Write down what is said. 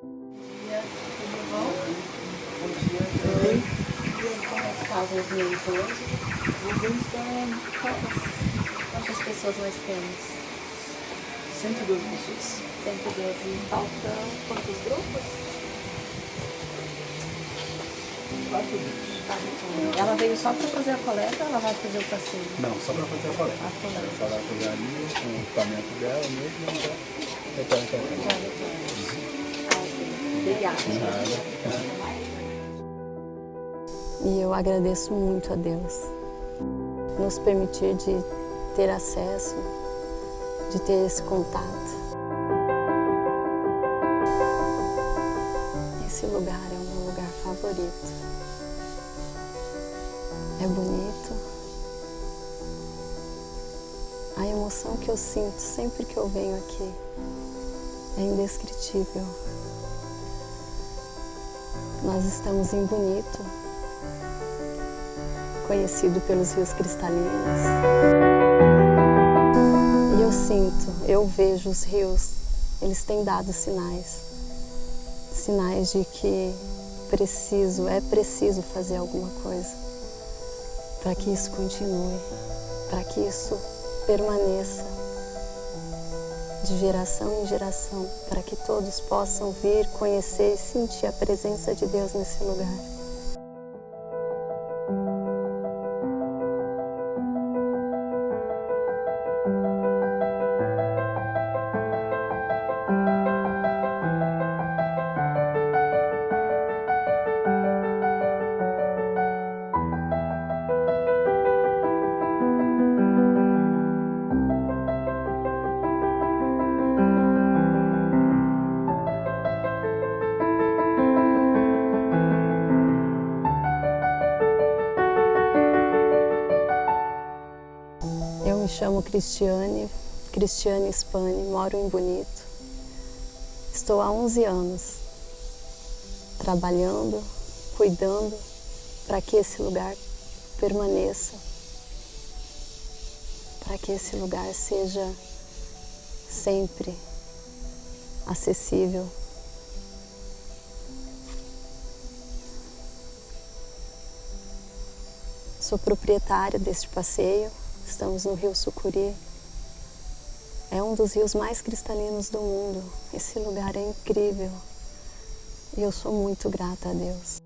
Tudo bom? Bom dia, tudo bem? Como é que está o movimento hoje? O movimento está... Quantas pessoas nós temos? 112 pessoas. 112. E faltam quantos grupos? 4 grupos. Ela veio só para fazer a coleta ou ela vai fazer o passeio? Não, só para fazer a coleta. A coleta. Só vai pegar ali com o equipamento dela mesmo e já retorna aqui. Obrigada. E eu agradeço muito a Deus nos permitir de ter acesso, de ter esse contato. Esse lugar é o meu lugar favorito. É bonito. A emoção que eu sinto sempre que eu venho aqui é indescritível. Nós estamos em Bonito, conhecido pelos rios cristalinas. E eu sinto, eu vejo os rios, eles têm dado sinais de que é preciso fazer alguma coisa para que isso continue, para que isso permaneça de geração em geração, para que todos possam vir, conhecer e sentir a presença de Deus nesse lugar. Eu me chamo Cristiane Spani, moro em Bonito. Estou há 11 anos trabalhando, cuidando para que esse lugar permaneça, para que esse lugar seja sempre acessível. Sou proprietária deste passeio. Estamos no Rio Sucuri. É um dos rios mais cristalinos do mundo. Esse lugar é incrível. E eu sou muito grata a Deus.